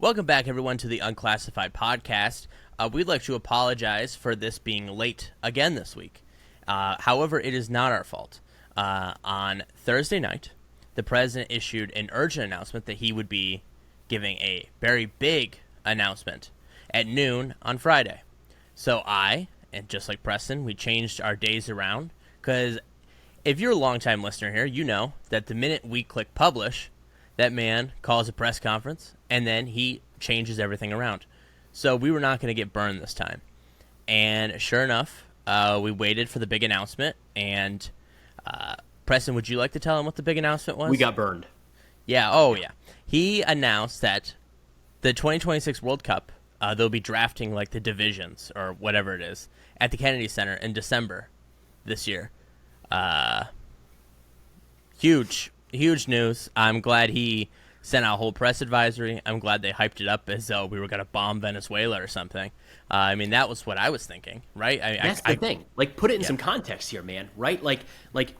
Welcome back, everyone, to the Unclassified Podcast. We'd like to apologize for this being late again this week. However, it is not our fault. On Thursday night, the president issued an urgent announcement that he would be giving a very big announcement at noon on Friday. So and just like Preston, we changed our days around because if you're a longtime listener here, you know that the minute we click publish, that man calls a press conference, and then he changes everything around. So we were not going to get burned this time. And sure enough, we waited for the big announcement. And Preston, would you like to tell him what the big announcement was? We got burned. Yeah, yeah. He announced that the 2026 World Cup, they'll be drafting like the divisions or whatever it is at the Kennedy Center in December this year. Huge news. I'm glad he sent out a whole press advisory. I'm glad they hyped it up as though we were going to bomb Venezuela or something. I mean, that was what I was thinking, right? That's the thing. Like, put it in some context here, man, right? Like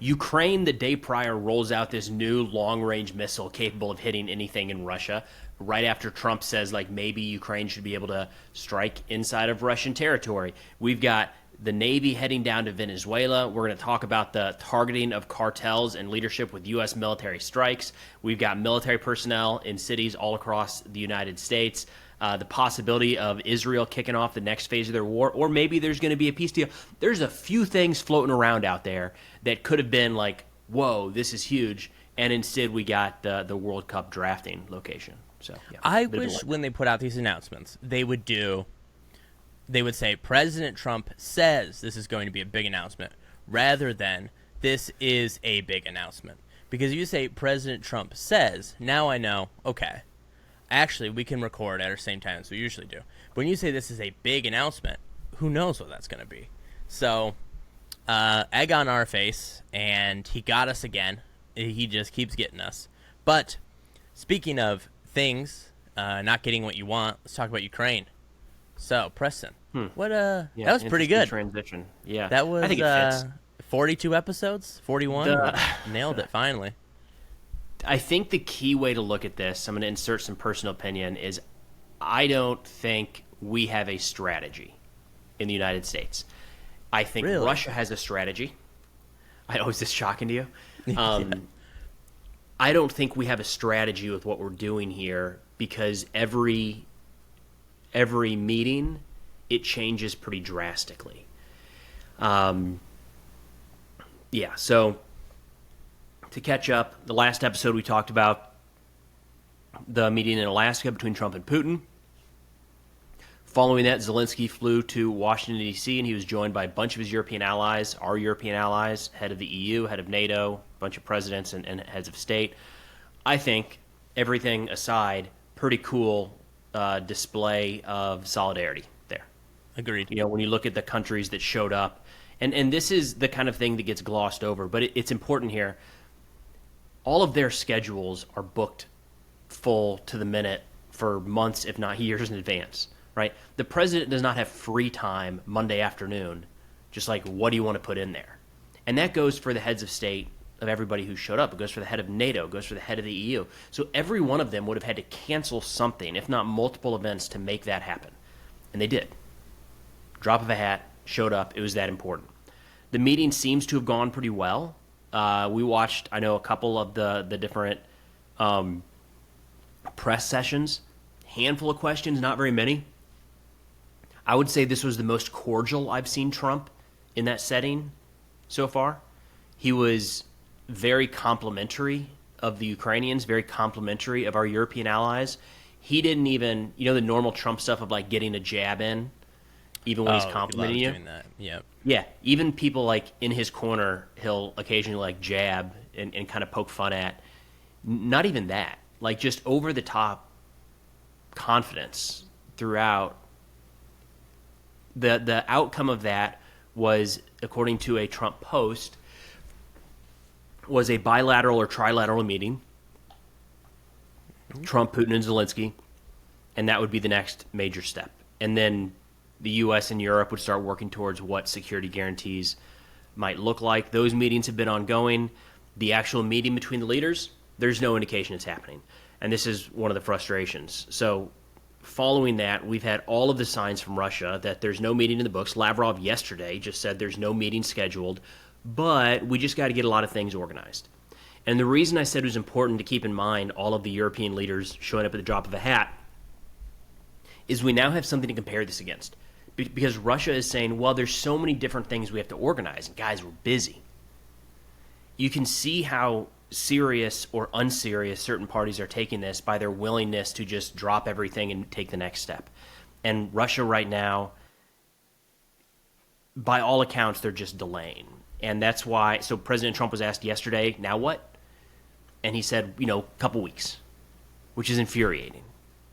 Ukraine the day prior rolls out this new long-range missile capable of hitting anything in Russia right after Trump says, like, maybe Ukraine should be able to strike inside of Russian territory. We've got the Navy heading down to Venezuela. We're going to talk about the targeting of cartels and leadership with U.S. military strikes. We've got military personnel in cities all across the United States. The possibility of Israel kicking off the next phase of their war, or maybe there's going to be a peace deal. There's a few things floating around out there that could have been like, whoa, this is huge. And instead we got the World Cup drafting location. So yeah, I wish when they put out these announcements, they would say, President Trump says this is going to be a big announcement, rather than this is a big announcement. Because if you say President Trump says, now I know, okay, actually we can record at the same time as we usually do. When you say this is a big announcement, who knows what that's going to be? So, egg on our face, and he got us again. He just keeps getting us. But speaking of things not getting what you want, let's talk about Ukraine. So, Preston, that was pretty good. Transition. Yeah. That was I think it fits. 42 episodes, 41. Nailed it finally. I think the key way to look at this, I'm going to insert some personal opinion, is I don't think we have a strategy in the United States. I think Russia has a strategy. Is this shocking to you? I don't think we have a strategy with what we're doing here because every meeting, it changes pretty drastically. So to catch up, the last episode we talked about the meeting in Alaska between Trump and Putin. Following that, Zelensky flew to Washington, D.C., and he was joined by a bunch of his European allies, our European allies, head of the EU, head of NATO, a bunch of presidents and heads of state. I think, everything aside, pretty cool display of solidarity there. Agreed. You know, when you look at the countries that showed up, and this is the kind of thing that gets glossed over, but it's important here. All of their schedules are booked full to the minute for months, if not years in advance, right? The president does not have free time Monday afternoon, just like, what do you want to put in there? And that goes for the heads of state of everybody who showed up. It goes for the head of NATO. It goes for the head of the EU. So every one of them would have had to cancel something, if not multiple events, to make that happen. And they did. Drop of a hat, showed up. It was that important. The meeting seems to have gone pretty well. We watched, I know, a couple of the different press sessions. Handful of questions, not very many. I would say this was the most cordial I've seen Trump in that setting so far. He was very complimentary of the Ukrainians, very complimentary of our European allies. He didn't even, the normal Trump stuff of like getting a jab in, even when he's complimenting you. Doing that. Yep. Yeah, even people like in his corner, he'll occasionally like jab and kind of poke fun at. Not even that, like just over the top confidence throughout. The outcome of that was, according to a Trump post, was a bilateral or trilateral meeting, Trump, Putin, and Zelensky, and that would be the next major step. And then the U.S. and Europe would start working towards what security guarantees might look like. Those meetings have been ongoing. The actual meeting between the leaders, there's no indication it's happening. And this is one of the frustrations. So following that, we've had all of the signs from Russia that there's no meeting in the books. Lavrov yesterday just said there's no meeting scheduled, but we just got to get a lot of things organized. And the reason I said it was important to keep in mind all of the European leaders showing up at the drop of a hat is we now have something to compare this against. Because Russia is saying, well, there's so many different things we have to organize, and guys, we're busy. You can see how serious or unserious certain parties are taking this by their willingness to just drop everything and take the next step. And Russia right now, by all accounts, they're just delaying. And that's why, so President Trump was asked yesterday, now what? And he said, a couple weeks, which is infuriating.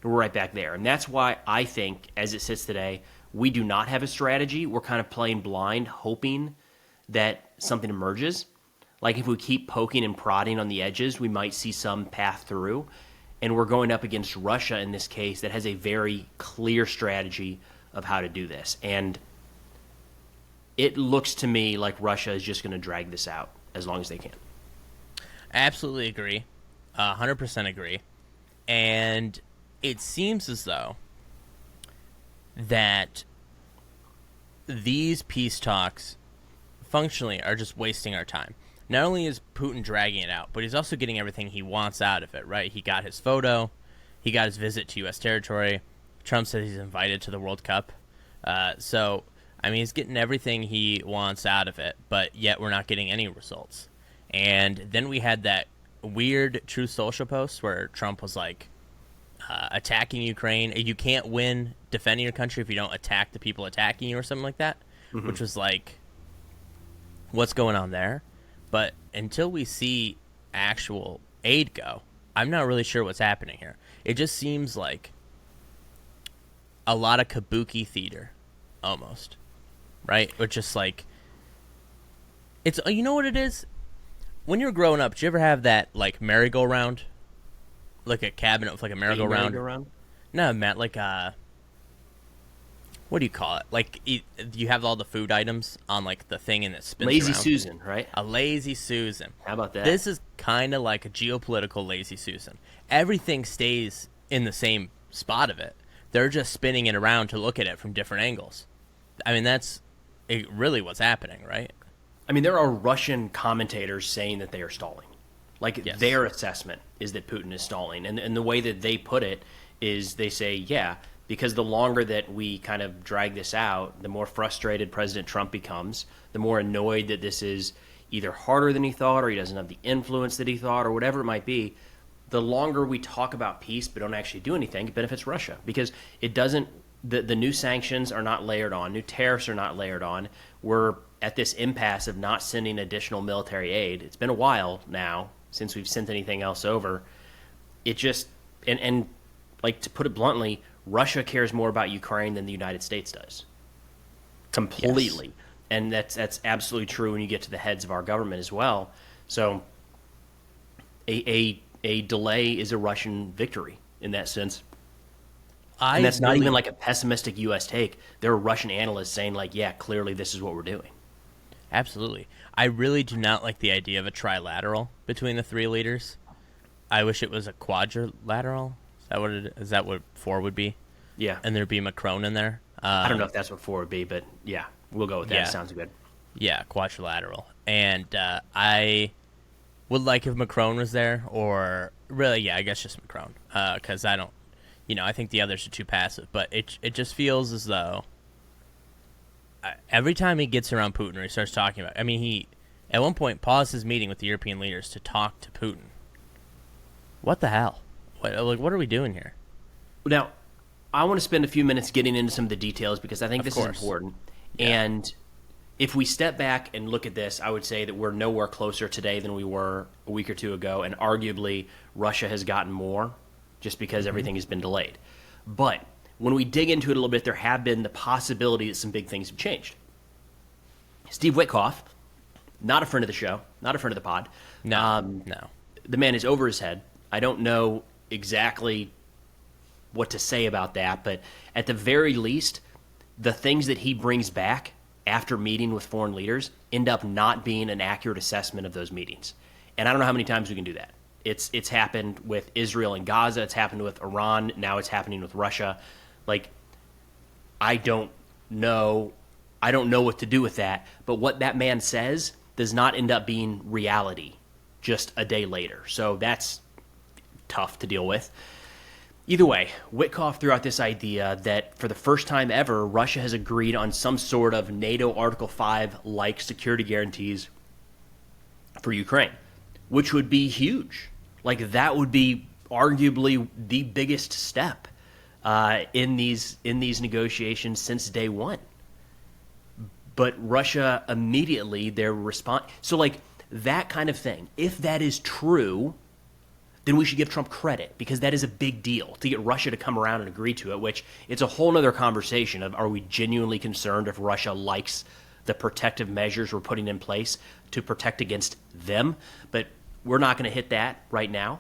We're right back there. And that's why I think, as it sits today, we do not have a strategy. We're kind of playing blind, hoping that something emerges. Like if we keep poking and prodding on the edges, we might see some path through. And we're going up against Russia in this case that has a very clear strategy of how to do this. And it looks to me like Russia is just going to drag this out as long as they can. Absolutely agree. 100% agree. And it seems as though that these peace talks functionally are just wasting our time. Not only is Putin dragging it out, but he's also getting everything he wants out of it, right? He got his photo. He got his visit to U.S. territory. Trump said he's invited to the World Cup. He's getting everything he wants out of it, but yet we're not getting any results. And then we had that weird Truth Social post where Trump was like, attacking Ukraine. You can't win defending your country if you don't attack the people attacking you or something like that, which was like, what's going on there? But until we see actual aid go, I'm not really sure what's happening here. It just seems like a lot of kabuki theater, almost, right? Or just like, it's, you know what it is? When you're growing up, did you ever have that, like, merry-go-round? Like a cabinet with, like, a merry-go-round? No, Matt, like, what do you call it? Like, you have all the food items on, like, the thing and it spins Lazy around. Susan, right? A Lazy Susan. How about that? This is kind of like a geopolitical Lazy Susan. Everything stays in the same spot of it. They're just spinning it around to look at it from different angles. I mean, that's really what's happening, right? I mean, there are Russian commentators saying that they are stalling. Like, yes. Their assessment is that Putin is stalling. And the way that they put it is they say, yeah, because the longer that we kind of drag this out, the more frustrated President Trump becomes, the more annoyed that this is either harder than he thought or he doesn't have the influence that he thought or whatever it might be. The longer we talk about peace but don't actually do anything, it benefits Russia because it doesn't – the new sanctions are not layered on. New tariffs are not layered on. We're at this impasse of not sending additional military aid. It's been a while now since we've sent anything else over. It just and like, to put it bluntly, Russia cares more about Ukraine than the United States does. Completely. Yes. And that's absolutely true when you get to the heads of our government as well. So a delay is a Russian victory in that sense. And that's not even like a pessimistic U.S. take. There are Russian analysts saying, like, yeah, clearly this is what we're doing. Absolutely. I really do not like the idea of a trilateral between the three leaders. I wish it was a quadrilateral. Is that what 4 would be? Yeah. And there'd be Macron in there. I don't know if that's what 4 would be, but yeah, we'll go with that. Yeah. Sounds good. Yeah, quadrilateral. And I would like if Macron was there, or really, yeah, I guess just Macron, because I don't, I think the others are too passive. But it just feels as though every time he gets around Putin or he starts talking about, he at one point paused his meeting with the European leaders to talk to Putin. What the hell? What are we doing here? Now, I want to spend a few minutes getting into some of the details because I think this is important. Yeah. And if we step back and look at this, I would say that we're nowhere closer today than we were a week or two ago, and arguably Russia has gotten more just because everything has been delayed. But when we dig into it a little bit, there have been the possibility that some big things have changed. Steve Witkoff, not a friend of the show, not a friend of the pod. No. The man is over his head. I don't know exactly what to say about that, but at the very least, the things that he brings back after meeting with foreign leaders end up not being an accurate assessment of those meetings. And I don't know how many times we can do that. It's happened with Israel and Gaza. It's happened with Iran. Now it's happening with Russia. Like, I don't know what to do with that. But what that man says does not end up being reality just a day later. So that's tough to deal with. Either way, Witkoff threw out this idea that for the first time ever, Russia has agreed on some sort of NATO Article 5-like security guarantees for Ukraine, which would be huge. Like, that would be arguably the biggest step in these negotiations since day one. But Russia immediately, their response... So, like, that kind of thing, if that is true, then we should give Trump credit, because that is a big deal to get Russia to come around and agree to it, which it's a whole other conversation of, are we genuinely concerned if Russia likes the protective measures we're putting in place to protect against them? But we're not going to hit that right now.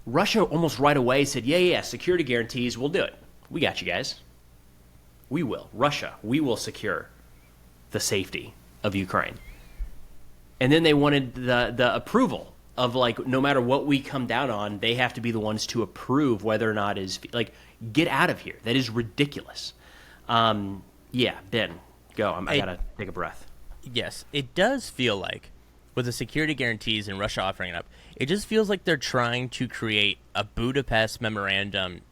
Russia almost right away said, yeah, security guarantees, we'll do it. We got you guys. We will. Russia, we will secure the safety of Ukraine. And then they wanted the approval of, like, no matter what we come down on, they have to be the ones to approve whether or not is, like, get out of here. That is ridiculous. Yeah, Ben, go. I got to take a breath. Yes, it does feel like, with the security guarantees and Russia offering it up, it just feels like they're trying to create a Budapest Memorandum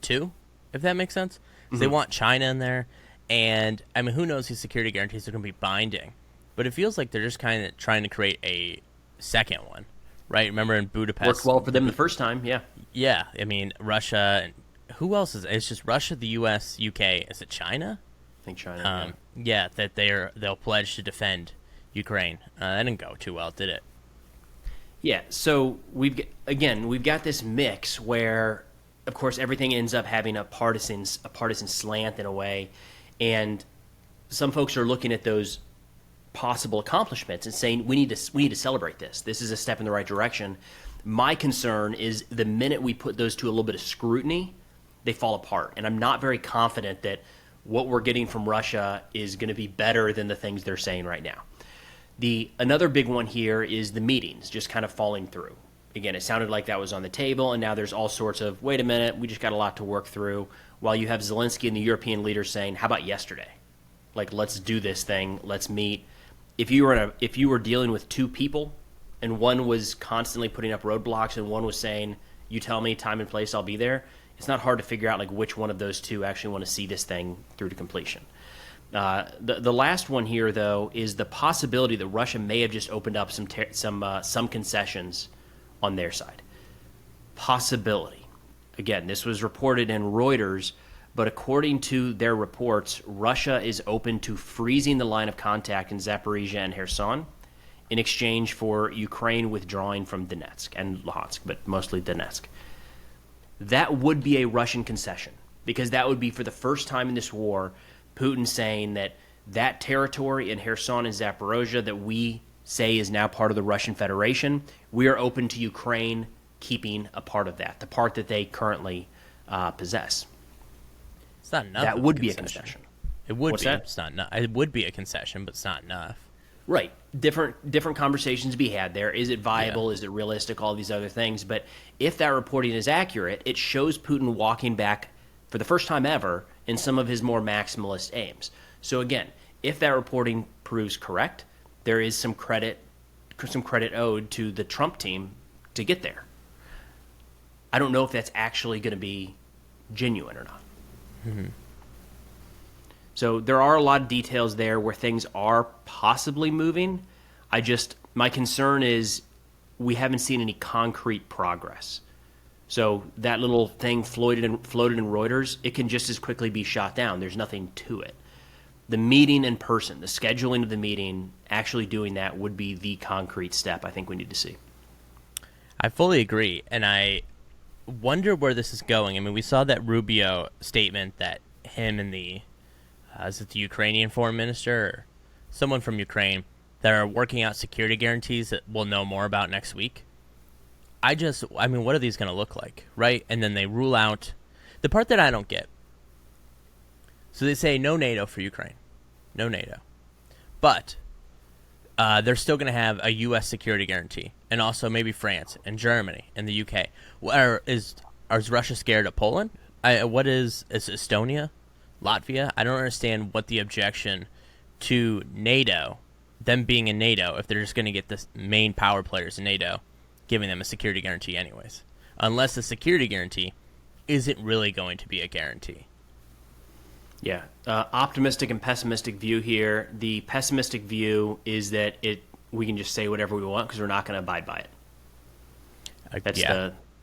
2, if that makes sense. So they want China in there, and, I mean, who knows, these security guarantees are going to be binding. But it feels like they're just kind of trying to create a second one, right? Remember in Budapest? Worked well for them the first time, yeah. Yeah, I mean, Russia, and who else is it? It's just Russia, the U.S., UK. Is it China? I think China, yeah, that they'll pledge to defend Ukraine. That didn't go too well, did it? Yeah, so we've got this mix where, of course, everything ends up having a partisan slant in a way, and some folks are looking at those possible accomplishments and saying we need to celebrate this. This is a step in the right direction. My concern is the minute we put those to a little bit of scrutiny, they fall apart, and I'm not very confident that what we're getting from Russia is going to be better than the things they're saying right now. Another big one here is the meetings just kind of falling through. Again, it sounded like that was on the table, and now there's all sorts of, wait a minute, we just got a lot to work through, while you have Zelensky and the European leaders saying, how about yesterday? Like, let's do this thing, let's meet. If you were dealing with two people, and one was constantly putting up roadblocks, and one was saying, you tell me time and place, I'll be there, it's not hard to figure out, like, which one of those two actually want to see this thing through to completion. The last one here, though, is the possibility that Russia may have just opened up some concessions on their side. Possibility. Again, this was reported in Reuters, but according to their reports, Russia is open to freezing the line of contact in Zaporizhia and Kherson in exchange for Ukraine withdrawing from Donetsk and Luhansk, but mostly Donetsk. That would be a Russian concession, because that would be, for the first time in this war, Putin saying that territory in Kherson and Zaporozhye that we say is now part of the Russian Federation, we are open to Ukraine keeping a part of that, the part that they currently possess. It's not enough. That would be a concession. It would What's be. that? It's not. It would be a concession, but it's not enough. Right. Different conversations to be had there. Is it viable? Yeah. Is it realistic? All these other things. But if that reporting is accurate, it shows Putin walking back for the first time ever in some of his more maximalist aims. So again, if that reporting proves correct, there is some credit owed to the Trump team to get there. I don't know if that's actually going to be genuine or not. Mm-hmm. So there are a lot of details there where things are possibly moving. My concern is we haven't seen any concrete progress. So that little thing floated in Reuters, it can just as quickly be shot down. There's nothing to it. The meeting in person, the scheduling of the meeting, actually doing that would be the concrete step I think we need to see. I fully agree, and I wonder where this is going. I mean, we saw that Rubio statement that him and is it the Ukrainian foreign minister or someone from Ukraine that are working out security guarantees that we'll know more about next week. I mean, what are these going to look like, right? And then they rule out the part that I don't get. So they say no NATO for Ukraine. No NATO. But they're still going to have a U.S. security guarantee, and also maybe France and Germany and the U.K. Is Russia scared of Poland? What is Estonia, Latvia? I don't understand what the objection to NATO, them being in NATO, if they're just going to get the main power players in NATO, giving them a security guarantee anyways. Unless the security guarantee isn't really going to be a guarantee. Yeah. Optimistic and pessimistic view here. The pessimistic view is that we can just say whatever we want because we're not going to abide by it. That's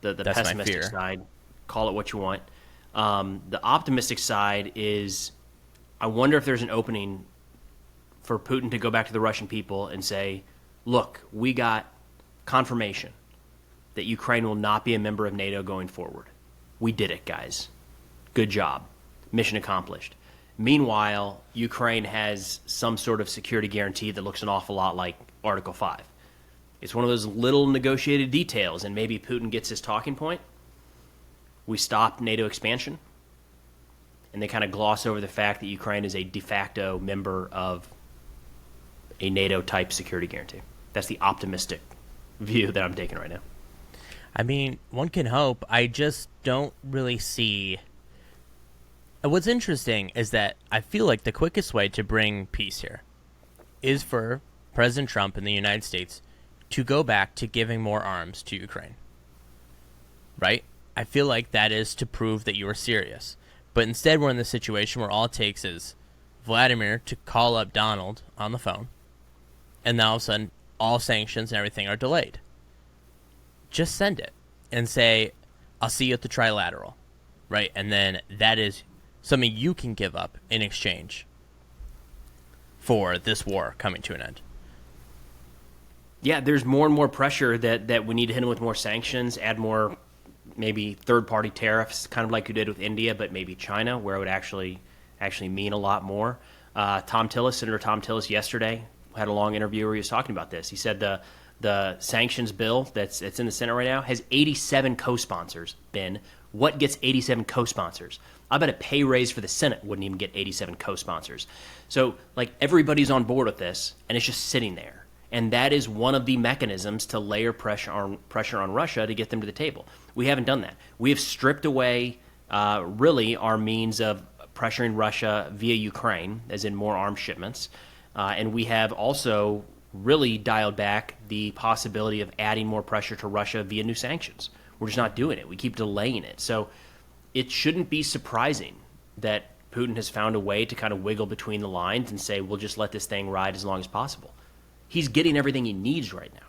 the pessimistic side. Call it what you want. The optimistic side is, I wonder if there's an opening for Putin to go back to the Russian people and say, look, we got confirmation that Ukraine will not be a member of NATO going forward. We did it, guys. Good job. Mission accomplished. Meanwhile, Ukraine has some sort of security guarantee that looks an awful lot like Article 5. It's one of those little negotiated details, and maybe Putin gets his talking point. We stop NATO expansion, and they kind of gloss over the fact that Ukraine is a de facto member of a NATO-type security guarantee. That's the optimistic view that I'm taking right now. I mean, one can hope. I just don't really see... What's interesting is that I feel like the quickest way to bring peace here is for President Trump in the United States to go back to giving more arms to Ukraine. Right? I feel like that is to prove that you are serious. But instead we're in the situation where all it takes is Vladimir to call up Donald on the phone, and now all of a sudden all sanctions and everything are delayed. Just send it and say, I'll see you at the trilateral. Right? And then that is something you can give up in exchange for this war coming to an end. Yeah, there's more and more pressure that we need to hit them with more sanctions, add more maybe third-party tariffs, kind of like you did with India, but maybe China, where it would actually mean a lot more. Senator Tom Tillis yesterday had a long interview where he was talking about this. He said the sanctions bill that's in the Senate right now has 87 co-sponsors, Ben. What gets 87 co-sponsors? I bet a pay raise for the Senate wouldn't even get 87 co-sponsors. So, like, everybody's on board with this, and it's just sitting there. And that is one of the mechanisms to layer pressure on Russia to get them to the table. We haven't done that. We have stripped away, really, our means of pressuring Russia via Ukraine, as in more arms shipments. And we have also really dialed back the possibility of adding more pressure to Russia via new sanctions. We're just not doing it. We keep delaying it. So it shouldn't be surprising that Putin has found a way to kind of wiggle between the lines and say, we'll just let this thing ride as long as possible. He's getting everything he needs right now.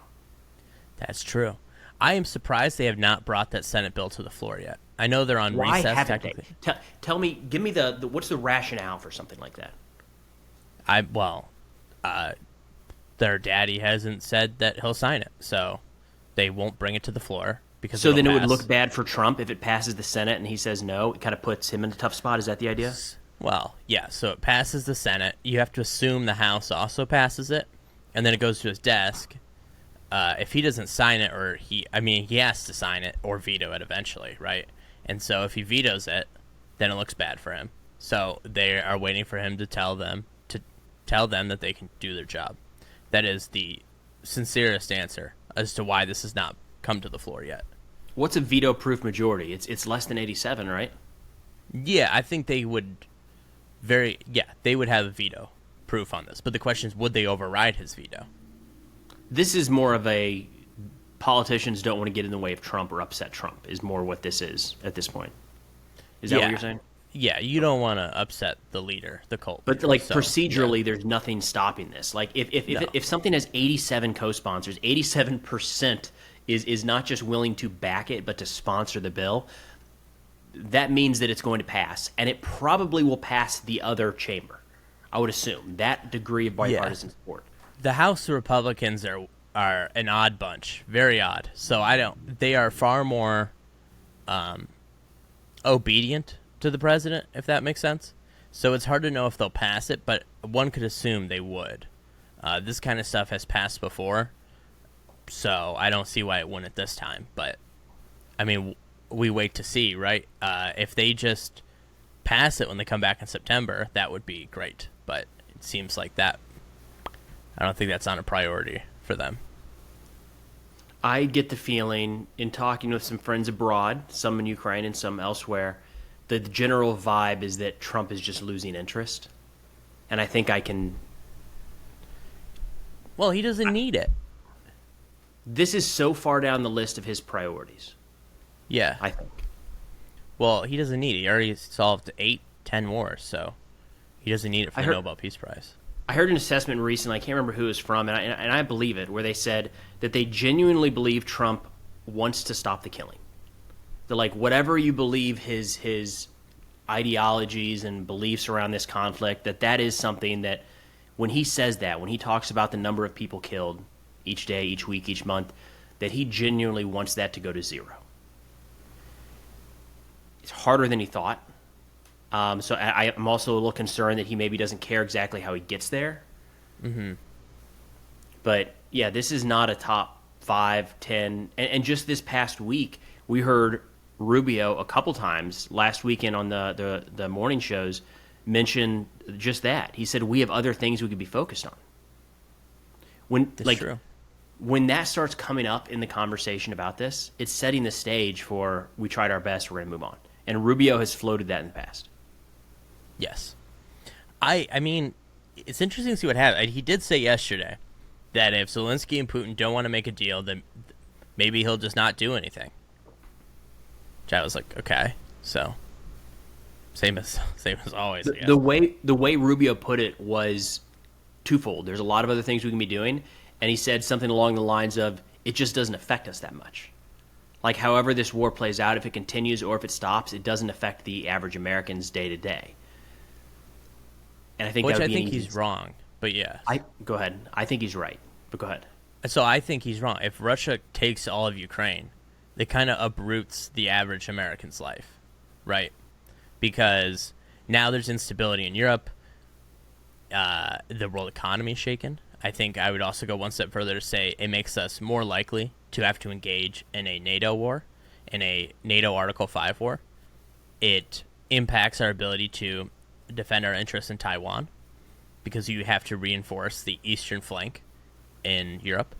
That's true. I am surprised they have not brought that Senate bill to the floor yet. I know they're on recess. Why haven't they? Tell me, give me the what's the rationale for something like that? Their daddy hasn't said that he'll sign it, so they won't bring it to the floor. So then it would look bad for Trump if it passes the Senate and he says no. It kind of puts him in a tough spot. Is that the idea? Well, yeah. So it passes the Senate. You have to assume the House also passes it, and then it goes to his desk. If he doesn't sign it, he has to sign it or veto it eventually, right? And so if he vetoes it, then it looks bad for him. So they are waiting for him to tell them that they can do their job. That is the sincerest answer as to why this has not come to the floor yet. What's a veto-proof majority? It's less than 87, right? Yeah, I think they would they would have a veto proof on this. But the question is, would they override his veto? This is more of a politicians don't want to get in the way of Trump or upset Trump is more what this is at this point. Is that what you're saying? Yeah, you don't want to upset the leader, the cult. But leader, procedurally, there's nothing stopping this. Like if something has 87 co-sponsors, 87% is not just willing to back it, but to sponsor the bill. That means that it's going to pass, and it probably will pass the other chamber. I would assume that degree of bipartisan support. The House Republicans are an odd bunch, very odd. So they are far more obedient to the president, if that makes sense. So it's hard to know if they'll pass it, but one could assume they would. This kind of stuff has passed before, so I don't see why it wouldn't this time. But, I mean, we wait to see, right? If they just pass it when they come back in September, that would be great. But it seems like that I don't think that's on a priority for them. I get the feeling, in talking with some friends abroad, some in Ukraine and some elsewhere, the general vibe is that Trump is just losing interest. And I think I can... Well, he doesn't need it. This is so far down the list of his priorities. Yeah. I think. Well, he doesn't need it. He already solved 8-10 wars, so he doesn't need it for the Nobel Peace Prize. I heard an assessment recently, I can't remember who it was from, and I believe it, where they said that they genuinely believe Trump wants to stop the killing. That, like, whatever you believe his ideologies and beliefs around this conflict, that is something that when he says that, when he talks about the number of people killed each day, each week, each month, that he genuinely wants that to go to zero. It's harder than he thought. So I'm also a little concerned that he maybe doesn't care exactly how he gets there. Mm-hmm. But, yeah, this is not a top 5, 10. And just this past week, we heard Rubio a couple times last weekend on the morning shows mention just that. He said, we have other things we could be focused on. That's true. When that starts coming up in the conversation about this, it's setting the stage for we tried our best, we're going to move on. And Rubio has floated that in the past. Yes. I mean, it's interesting to see what happens. He did say yesterday that if Zelensky and Putin don't want to make a deal, then maybe he'll just not do anything. Which I was like, okay, so same as always. I guess. The way Rubio put it was twofold. There's a lot of other things we can be doing, and he said something along the lines of, it just doesn't affect us that much. Like, however this war plays out, if it continues or if it stops, it doesn't affect the average American's day to day. And I think Which I think he's wrong, but yeah. Go ahead. I think he's right, but go ahead. So I think he's wrong. If Russia takes all of Ukraine, it kind of uproots the average American's life, right? Because now there's instability in Europe. The world economy is shaken. I think I would also go one step further to say it makes us more likely to have to engage in a NATO war, in a NATO Article 5 war. It impacts our ability to defend our interests in Taiwan because you have to reinforce the eastern flank in Europe.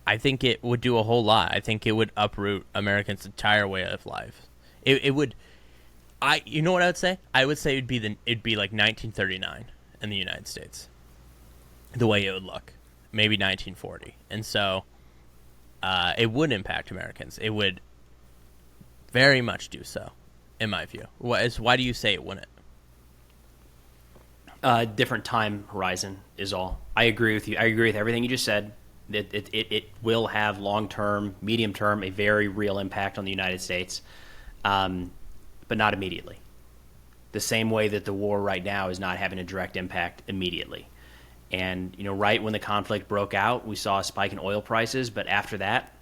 I think it would do a whole lot. I think it would uproot Americans' entire way of life. It would. You know what I would say? I would say it'd be like 1939 in the United States. The way it would look, maybe 1940, and so it would impact Americans. It would very much do so, in my view. Why do you say it wouldn't? Different time horizon is all. I agree with you. I agree with everything you just said. It will have long-term, medium-term, a very real impact on the United States, but not immediately. The same way that the war right now is not having a direct impact immediately. And, right when the conflict broke out, we saw a spike in oil prices, but after that,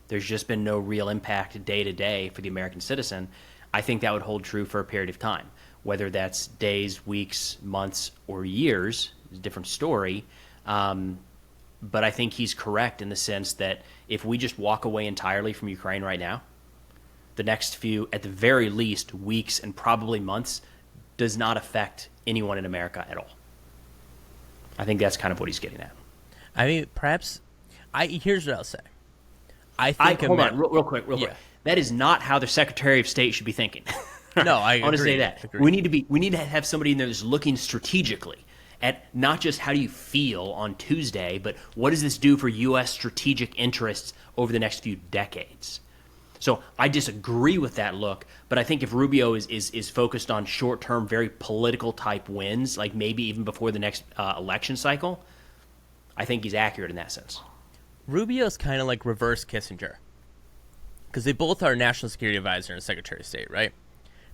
there's just been no real impact day to day for the American citizen. I think that would hold true for a period of time. Whether that's days, weeks, months, or years, is a different story. But I think he's correct in the sense that if we just walk away entirely from Ukraine right now, the next few, at the very least, weeks and probably months, does not affect anyone in America at all. I think that's kind of what he's getting at. I mean, perhaps, here's what I'll say. Hold on, real quick. That is not how the Secretary of State should be thinking. No, I agree. want to say that. We need to have somebody in there that's looking strategically at not just how do you feel on Tuesday, but what does this do for U.S. strategic interests over the next few decades? So I disagree with that look, but I think if Rubio is focused on short-term, very political-type wins, like maybe even before the next election cycle, I think he's accurate in that sense. Rubio's kind of like reverse Kissinger, because they both are National Security Advisor and Secretary of State, right?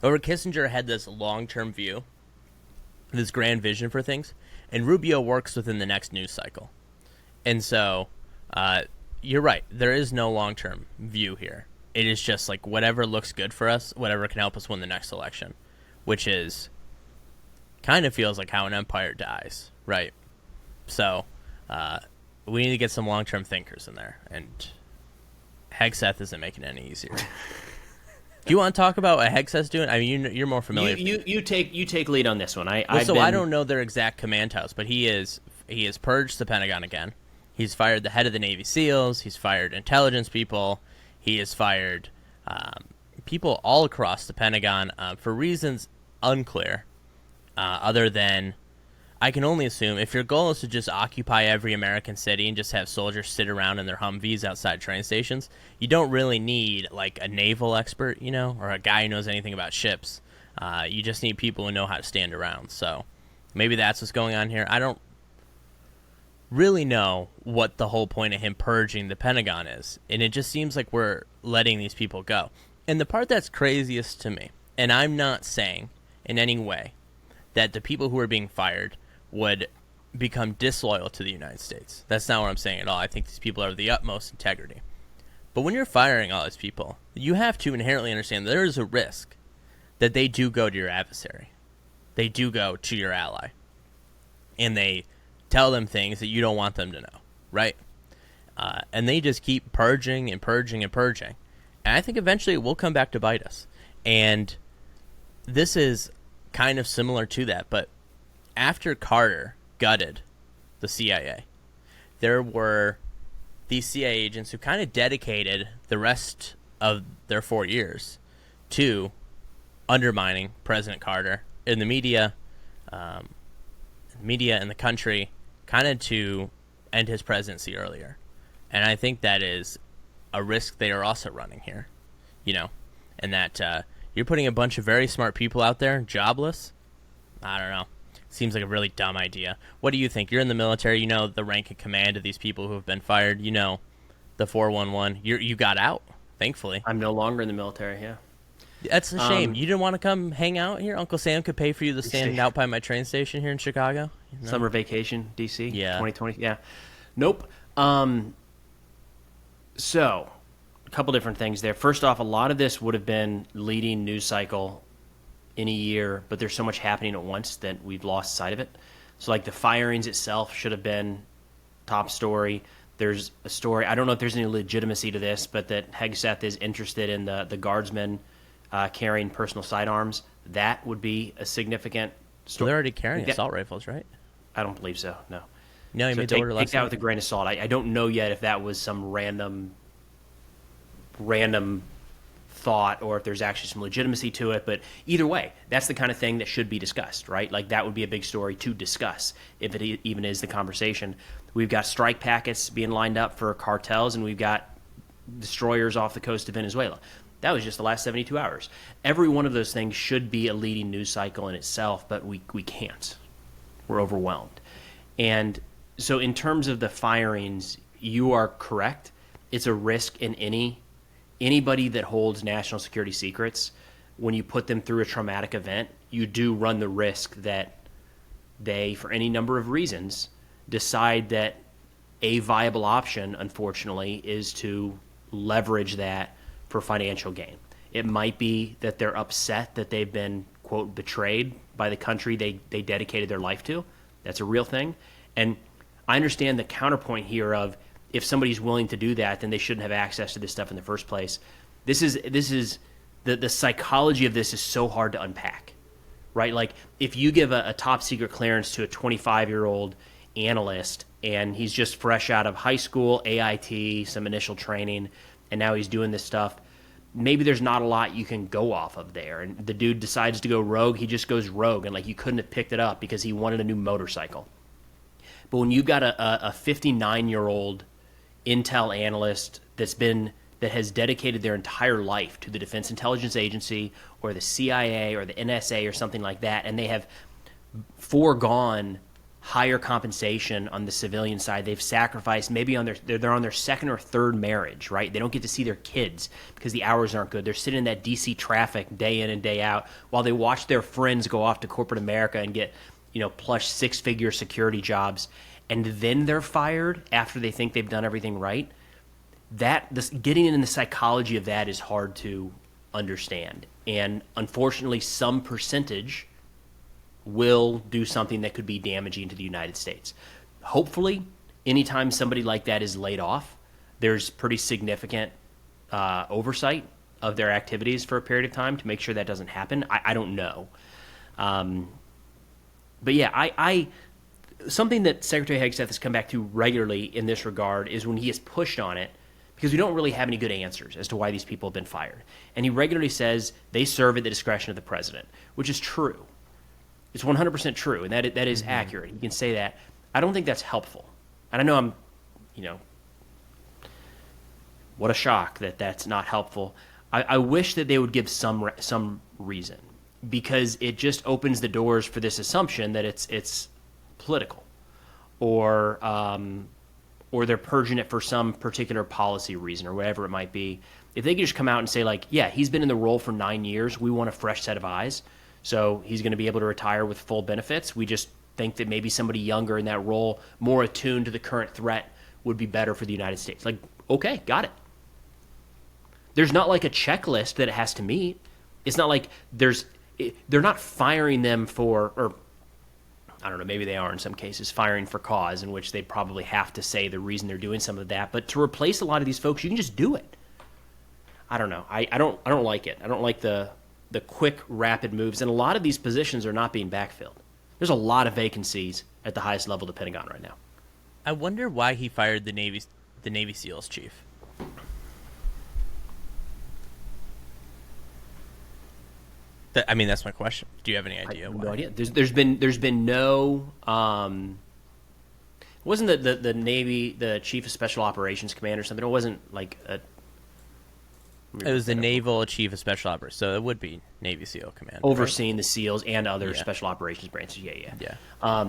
However, Kissinger had this long-term view, this grand vision for things, and Rubio works within the next news cycle. And so, you're right, there is no long-term view here. It is just like whatever looks good for us, whatever can help us win the next election, which is kind of feels like how an empire dies, right? So we need to get some long-term thinkers in there, and Hegseth isn't making it any easier. Do you want to talk about what Hegseth's doing? I mean, you're more familiar. You take lead on this one. I don't know their exact command house, but he is he has purged the Pentagon again. He's fired the head of the Navy SEALs. He's fired intelligence people. He has fired people all across the Pentagon for reasons unclear, other than I can only assume if your goal is to just occupy every American city and just have soldiers sit around in their Humvees outside train stations, you don't really need like a naval expert, or a guy who knows anything about ships. You just need people who know how to stand around. So maybe that's what's going on here. I don't really know what the whole point of him purging the Pentagon is, and it just seems like we're letting these people go. And the part that's craziest to me, and I'm not saying in any way that the people who are being fired would become disloyal to the United States. That's not what I'm saying at all. I think these people are of the utmost integrity. But when you're firing all these people, you have to inherently understand that there is a risk that they do go to your adversary. They do go to your ally. And they tell them things that you don't want them to know, right? And they just keep purging and purging and purging. And I think eventually it will come back to bite us. And this is kind of similar to that, but after Carter gutted the CIA, there were these CIA agents who kind of dedicated the rest of their 4 years to undermining President Carter in the media and the country, kind of to end his presidency earlier. And I think that is a risk they are also running here, and that you're putting a bunch of very smart people out there jobless. I don't know. Seems like a really dumb idea. What do you think? You're in the military. You know the rank and command of these people who have been fired. You know the 411. You got out, thankfully. I'm no longer in the military, yeah. That's a shame. You didn't want to come hang out here? Uncle Sam could pay for you to stand out by my train station here in Chicago. Summer vacation, D.C., yeah. 2020, yeah. Nope. So, a couple different things there. First off, a lot of this would have been leading news cycle in a year, but there's so much happening at once that we've lost sight of it. So, like, the firings itself should have been top story. There's a story, I don't know if there's any legitimacy to this, but that Hegseth is interested in the guardsmen carrying personal sidearms. That would be a significant story. So they're already carrying assault rifles, right? I don't believe so, no. No, you so made the order last take that with a grain of salt. I don't know yet if that was some random thought or if there's actually some legitimacy to it, but either way, that's the kind of thing that should be discussed, right? Like, that would be a big story to discuss if it even is the conversation. We've got strike packets being lined up for cartels, and we've got destroyers off the coast of Venezuela. That was just the last 72 hours. Every one of those things should be a leading news cycle in itself, but we can't. We're overwhelmed. And so in terms of the firings, you are correct. It's a risk in anybody that holds national security secrets. When you put them through a traumatic event, you do run the risk that they, for any number of reasons, decide that a viable option, unfortunately, is to leverage that for financial gain. It might be that they're upset that they've been, quote, betrayed by the country they dedicated their life to. That's a real thing. And I understand the counterpoint here of, if somebody's willing to do that, then they shouldn't have access to this stuff in the first place. This is the psychology of this is so hard to unpack, right? Like, if you give a top secret clearance to a 25-year-old analyst and he's just fresh out of high school, AIT, some initial training, and now he's doing this stuff, maybe there's not a lot you can go off of there. And the dude decides to go rogue, he just goes rogue, and like, you couldn't have picked it up because he wanted a new motorcycle. But when you've got a 59-year-old intel analyst that has dedicated their entire life to the Defense Intelligence Agency or the CIA or the NSA or something like that, and they have foregone higher compensation on the civilian side. They've sacrificed, maybe they're on their second or third marriage, right? They don't get to see their kids because the hours aren't good. They're sitting in that DC traffic day in and day out while they watch their friends go off to corporate America and get, plush six-figure security jobs, and then they're fired after they think they've done everything right. Getting in the psychology of that is hard to understand. And unfortunately, some percentage will do something that could be damaging to the United States. Hopefully, anytime somebody like that is laid off, there's pretty significant oversight of their activities for a period of time to make sure that doesn't happen. I don't know. But yeah, something that Secretary Hegseth has come back to regularly in this regard is when he is pushed on it, because we don't really have any good answers as to why these people have been fired. And he regularly says they serve at the discretion of the president, which is true. It's 100% true, and that is accurate. You can say that. I don't think that's helpful. And I know I'm, what a shock that that's not helpful. I wish that they would give some reason, because it just opens the doors for this assumption that it's political, or they're purging it for some particular policy reason or whatever it might be. If they could just come out and say, like, yeah, he's been in the role for 9 years, we want a fresh set of eyes, so he's going to be able to retire with full benefits. We just think that maybe somebody younger in that role, more attuned to the current threat, would be better for the United States. Like, okay, got it. There's not like a checklist that it has to meet. It's not like they're not firing them for, or I don't know, maybe they are in some cases, firing for cause, in which they probably have to say the reason they're doing some of that. But to replace a lot of these folks, you can just do it. I don't know. I don't like it. I don't like the quick, rapid moves. And a lot of these positions are not being backfilled. There's a lot of vacancies at the highest level of the Pentagon right now. I wonder why he fired the Navy SEALs chief. I mean, that's my question. Do you have any idea? I have no idea. There's been no. Wasn't the Navy the Chief of Special Operations Command or something? It wasn't like a. It was the Naval Chief of Special Operations, so it would be Navy SEAL Command, overseeing the SEALs and other special operations branches. Yeah. I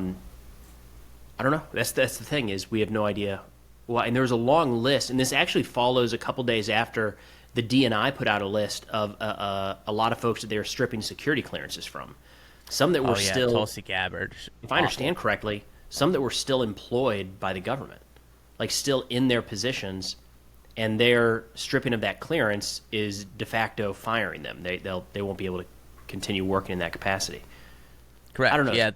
don't know. That's the thing, is we have no idea. Well, and there was a long list, and this actually follows a couple days after the DNI put out a list of a lot of folks that they were stripping security clearances from. Some that were still Tulsi Gabbard. If I understand correctly, some that were still employed by the government, like still in their positions, and their stripping of that clearance is de facto firing them. They won't be able to continue working in that capacity. Correct. I don't know. Yeah,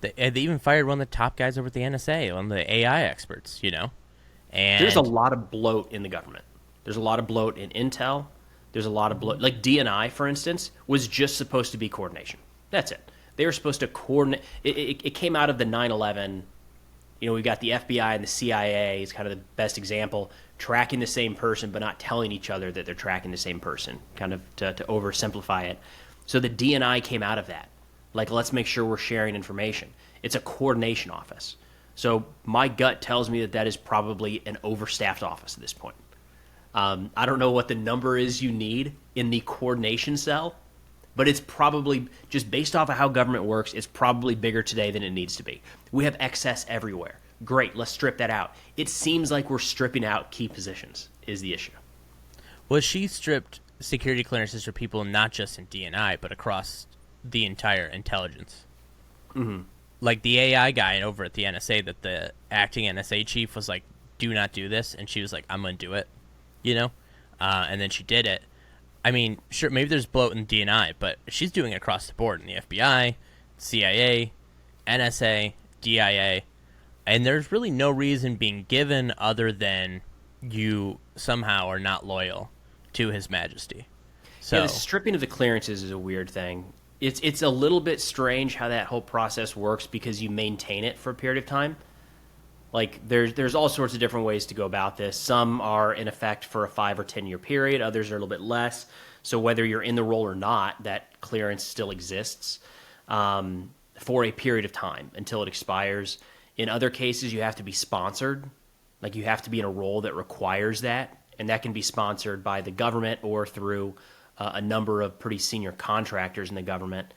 they even fired one of the top guys over at the NSA, one of the AI experts. And there's a lot of bloat in the government. There's a lot of bloat in intel. There's a lot of bloat. Like DNI, for instance, was just supposed to be coordination. That's it. They were supposed to coordinate. It came out of the 9/11. We got the FBI and the CIA is kind of the best example, tracking the same person but not telling each other that they're tracking the same person, kind of to oversimplify it. So the DNI came out of that. Like, let's make sure we're sharing information. It's a coordination office. So my gut tells me that is probably an overstaffed office at this point. I don't know what the number is you need in the coordination cell, but it's probably, just based off of how government works, it's probably bigger today than it needs to be. We have excess everywhere. Great, let's strip that out. It seems like we're stripping out key positions is the issue. Well, she stripped security clearances for people not just in DNI, but across the entire intelligence. Mm-hmm. Like the AI guy over at the NSA, that the acting NSA chief was like, do not do this. And she was like, I'm going to do it. And then she did it. I mean, sure, maybe there's bloat in DNI, but she's doing it across the board in the FBI, CIA, NSA, DIA, and there's really no reason being given other than you somehow are not loyal to His Majesty. So the stripping of the clearances is a weird thing. It's a little bit strange how that whole process works, because you maintain it for a period of time. Like, there's all sorts of different ways to go about this. Some are in effect for a 5 or 10 year period. Others are a little bit less. So whether you're in the role or not, that clearance still exists for a period of time until it expires. In other cases, you have to be sponsored. Like, you have to be in a role that requires that, and that can be sponsored by the government or through a number of pretty senior contractors in the government.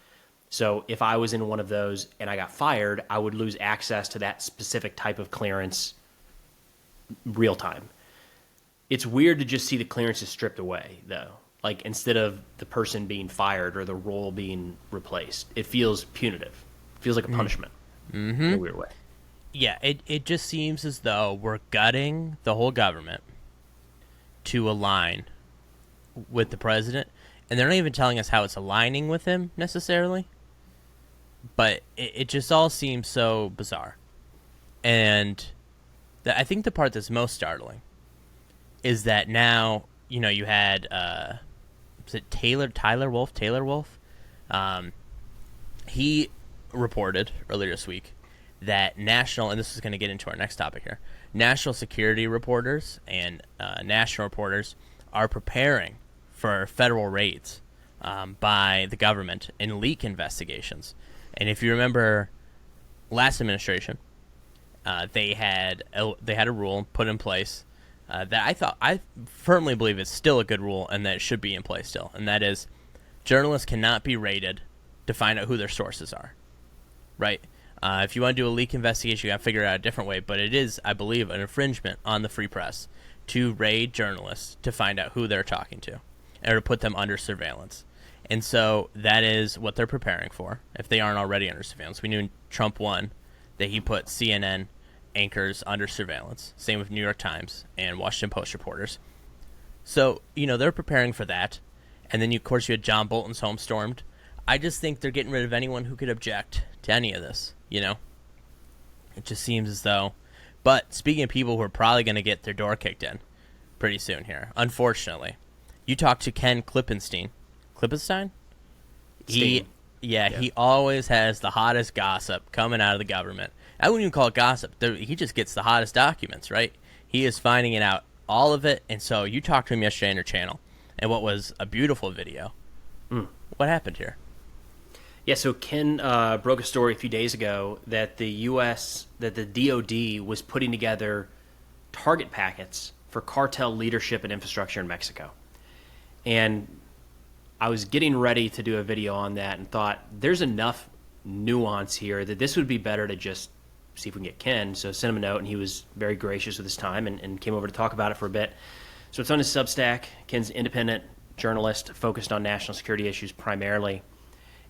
So if I was in one of those and I got fired, I would lose access to that specific type of clearance real time. It's weird to just see the clearances stripped away, though. Like, instead of the person being fired or the role being replaced, it feels punitive. It feels like a punishment in a weird way. Yeah, it just seems as though we're gutting the whole government to align with the president. And they're not even telling us how it's aligning with him necessarily. But it just all seems so bizarre. And I think the part that's most startling is that now, you had, was it Taylor Wolf? He reported earlier this week that national, and this is going to get into our next topic here, national security reporters and national reporters are preparing for federal raids by the government in leak investigations. And if you remember last administration, they had a rule put in place that I firmly believe is still a good rule and that it should be in place still, and that is journalists cannot be raided to find out who their sources are, right? If you want to do a leak investigation, you got to figure it out a different way, but it is, I believe, an infringement on the free press to raid journalists to find out who they're talking to or to put them under surveillance. And so that is what they're preparing for, if they aren't already under surveillance. We knew Trump won that he put CNN anchors under surveillance. Same with New York Times and Washington Post reporters. So, they're preparing for that. And then, of course, you had John Bolton's home stormed. I just think they're getting rid of anyone who could object to any of this, It just seems as though. But speaking of people who are probably going to get their door kicked in pretty soon here, unfortunately, you talk to Ken Klippenstein. Klippenstein? He always has the hottest gossip coming out of the government. I wouldn't even call it gossip. He just gets the hottest documents, right? He is finding it out, all of it. And so you talked to him yesterday on your channel, and what was a beautiful video. What happened here? Yeah, so Ken broke a story a few days ago that the DOD was putting together target packets for cartel leadership and infrastructure in Mexico. And I was getting ready to do a video on that and thought there's enough nuance here that this would be better to just see if we can get Ken. So sent him a note, and he was very gracious with his time and came over to talk about it for a bit. So it's on his Substack. Ken's an independent journalist focused on national security issues primarily.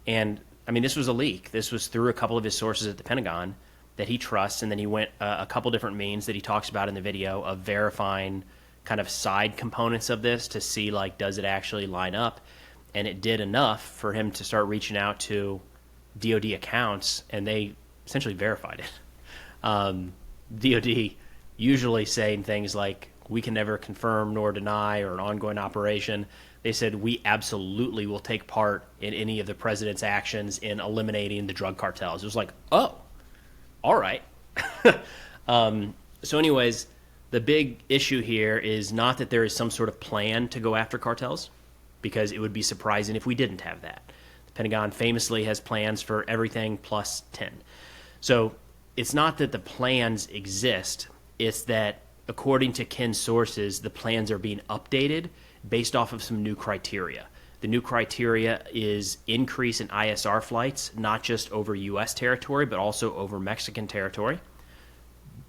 And, this was a leak. This was through a couple of his sources at the Pentagon that he trusts, and then he went a couple different means that he talks about in the video of verifying kind of side components of this to see, does it actually line up? And it did enough for him to start reaching out to DOD accounts, and they essentially verified it. DOD usually saying things like, we can never confirm nor deny or an ongoing operation. They said, we absolutely will take part in any of the president's actions in eliminating the drug cartels. It was like, oh, all right. So anyways, the big issue here is not that there is some sort of plan to go after cartels, because it would be surprising if we didn't have that. The Pentagon famously has plans for everything plus 10. So it's not that the plans exist. It's that, according to Ken's sources, the plans are being updated based off of some new criteria. The new criteria is increase in ISR flights, not just over U.S. territory, but also over Mexican territory.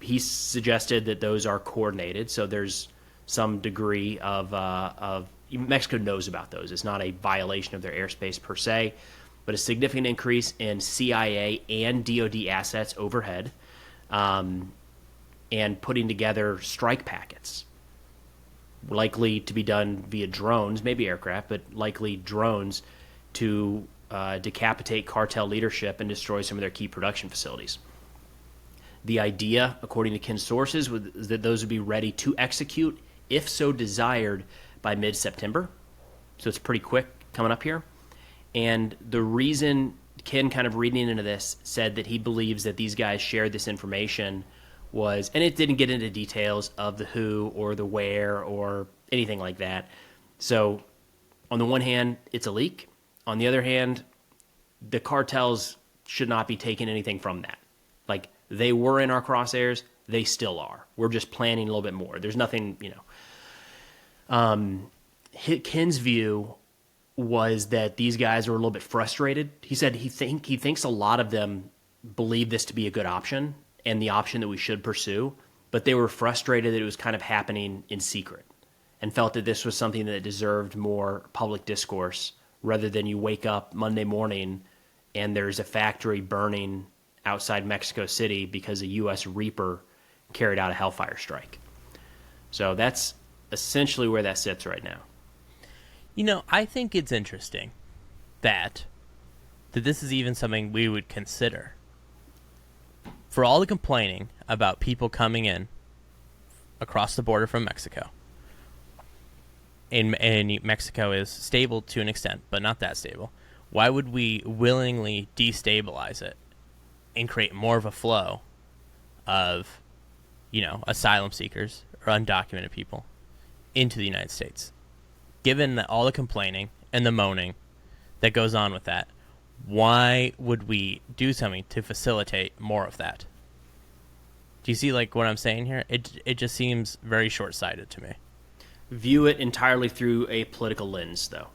He suggested that those are coordinated, so there's some degree of Mexico knows about those. It's not a violation of their airspace per se, but a significant increase in CIA and DOD assets overhead, and putting together strike packets, likely to be done via drones, maybe aircraft, but likely drones, to decapitate cartel leadership and destroy some of their key production facilities. The idea, according to Ken's sources, was that those would be ready to execute, if so desired, by mid-September. So it's pretty quick coming up here. And the reason Ken, kind of reading into this, said that he believes that these guys shared this information was, and it didn't get into details of the who or the where or anything like that. So on the one hand, it's a leak. On the other hand, the cartels should not be taking anything from that. They were in our crosshairs. They still are. We're just planning a little bit more. There's nothing, Ken's view was that these guys were a little bit frustrated. He said he thinks a lot of them believe this to be a good option and the option that we should pursue, but they were frustrated that it was kind of happening in secret and felt that this was something that deserved more public discourse rather than you wake up Monday morning and there's a factory burning outside Mexico City because a U.S. Reaper carried out a Hellfire strike. So that's essentially where that sits right now. I think it's interesting that this is even something we would consider. For all the complaining about people coming in across the border from Mexico, and Mexico is stable to an extent, but not that stable, why would we willingly destabilize it and create more of a flow of, asylum seekers or undocumented people into the United States. Given all the complaining and the moaning that goes on with that, why would we do something to facilitate more of that? Do you see what I'm saying here? It just seems very short-sighted to me. View it entirely through a political lens, though.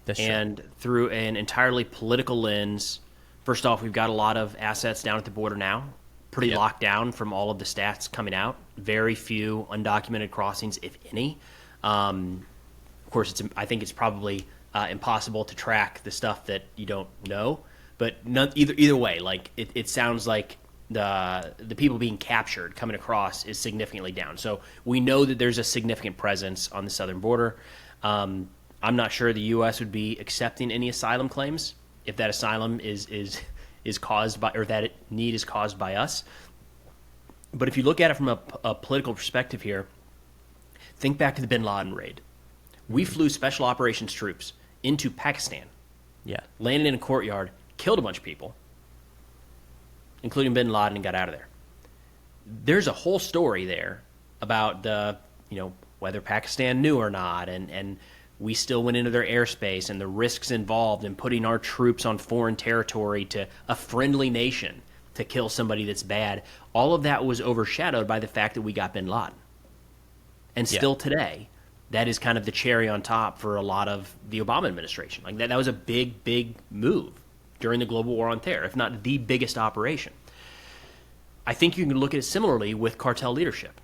That's and true. Through an entirely political lens, first off, we've got a lot of assets down at the border now, pretty locked down from all of the stats coming out. Very few undocumented crossings, if any. Of course, I think it's probably impossible to track the stuff that you don't know. But either way, it sounds like the people being captured coming across is significantly down. So we know that there's a significant presence on the southern border. I'm not sure the U.S. would be accepting any asylum claims if that asylum is caused by, or that need is caused by us. But if you look at it from a political perspective here, think back to the bin Laden raid. We flew special operations troops into Pakistan, landed in a courtyard, killed a bunch of people, including bin Laden, and got out of there. There's a whole story there about whether Pakistan knew or not, and we still went into their airspace and the risks involved in putting our troops on foreign territory to a friendly nation to kill somebody that's bad. All of that was overshadowed by the fact that we got bin Laden. And still today, that is kind of the cherry on top for a lot of the Obama administration. That was a big, big move during the global war on terror, if not the biggest operation. I think you can look at it similarly with cartel leadership.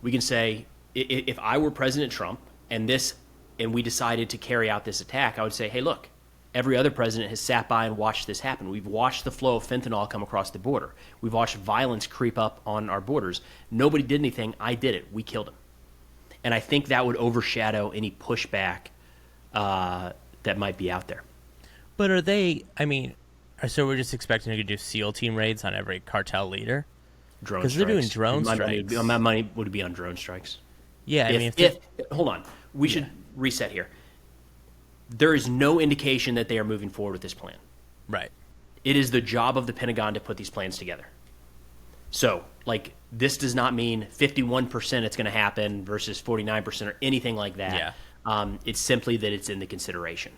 We can say, if I were President Trump and we decided to carry out this attack, I would say, hey, look, every other president has sat by and watched this happen. We've watched the flow of fentanyl come across the border. We've watched violence creep up on our borders. Nobody did anything. I did it. We killed him. And I think that would overshadow any pushback that might be out there. But so we're just expecting to do SEAL team raids on every cartel leader? Drone strikes. Because they're doing drone strikes. My money would be on drone strikes. Yeah, hold on. We should reset here. There is no indication that they are moving forward with this plan. Right. It is the job of the Pentagon to put these plans together. So, this does not mean 51% it's going to happen versus 49% or anything like that. Yeah. It's simply that it's in the consideration,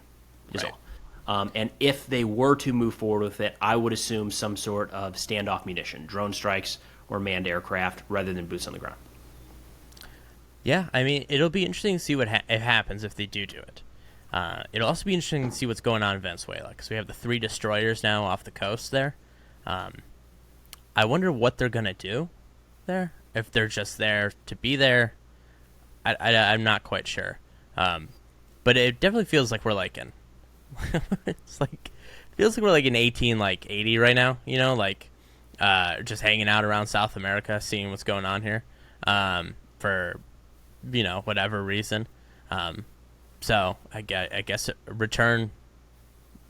is all. And if they were to move forward with it, I would assume some sort of standoff munition, drone strikes or manned aircraft rather than boots on the ground. Yeah, it'll be interesting to see what happens if they do it. It'll also be interesting to see what's going on in Venezuela, because we have the 3 destroyers now off the coast there. I wonder what they're going to do there, if they're just there to be there. I'm not quite sure. But it definitely feels like we're in... feels like we're in 1880 right now, just hanging out around South America, seeing what's going on here, for whatever reason. So I guess return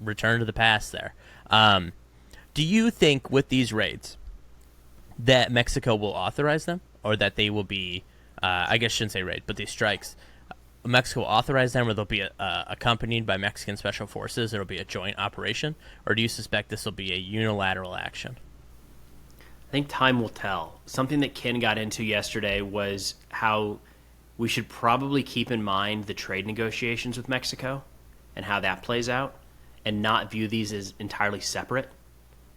to the past there. Do you think with these raids that Mexico will authorize them, or that they will be, I guess I shouldn't say raid, but these strikes, Mexico will authorize them, or they'll be accompanied by Mexican special forces, it'll be a joint operation, or do you suspect this will be a unilateral action? I think time will tell. Something that Ken got into yesterday was how we should probably keep in mind the trade negotiations with Mexico and how that plays out, and not view these as entirely separate.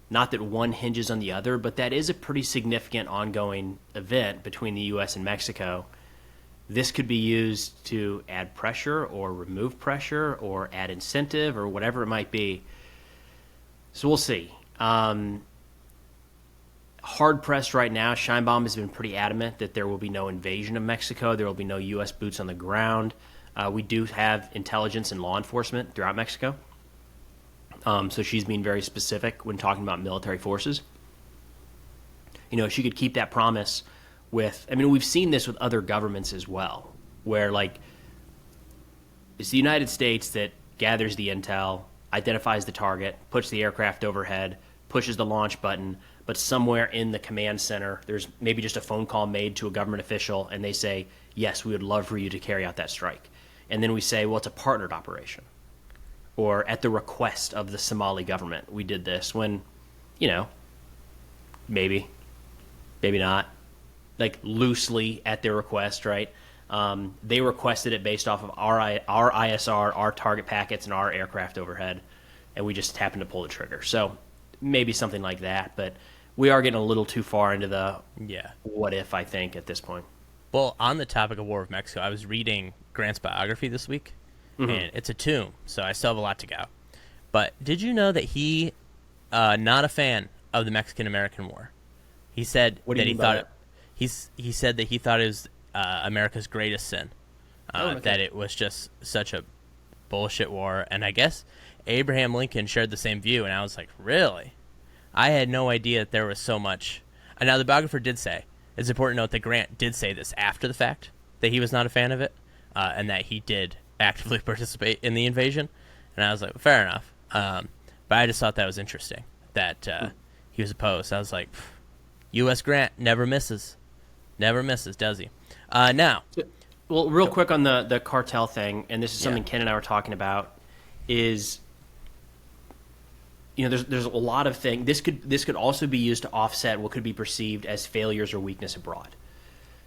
Not that one hinges on the other, but that is a pretty significant ongoing event between the U.S. and Mexico. This could be used to add pressure or remove pressure or add incentive or whatever it might be. So we'll see. Hard-pressed right now, Sheinbaum has been pretty adamant that there will be no invasion of Mexico. There will be no U.S. boots on the ground. We do have intelligence and law enforcement throughout Mexico. So she's being very specific when talking about military forces. She could keep that promise with... we've seen this with other governments as well, where, it's the United States that gathers the intel, identifies the target, puts the aircraft overhead, pushes the launch button, but somewhere in the command center, there's maybe just a phone call made to a government official, and they say, yes, we would love for you to carry out that strike. And then we say, well, it's a partnered operation. Or at the request of the Somali government, we did this when, maybe not, like loosely at their request, right? They requested it based off of our ISR, our target packets, and our aircraft overhead, and we just happened to pull the trigger. So maybe something like that, but we are getting a little too far into the what if, I think, at this point. Well, on the topic of War of Mexico, I was reading Grant's biography this week, and it's a tome, so I still have a lot to go. But did you know that he, not a fan of the Mexican-American War? He said that he thought he said that he thought it was America's greatest sin, that it was just such a bullshit war. And I guess Abraham Lincoln shared the same view, and I was like, really? I had no idea that there was so much. And now the biographer did say, it's important to note that Grant did say this after the fact, that he was not a fan of it, and that he did actively participate in the invasion. And I was like, fair enough. But I just thought that was interesting, that he was opposed. I was like, U.S. Grant never misses. Never misses, does he? Now. Well, real quick on the cartel thing, and this is something Ken and I were talking about, is, you know, there's a lot of things. This could also be used to offset what could be perceived as failures or weakness abroad.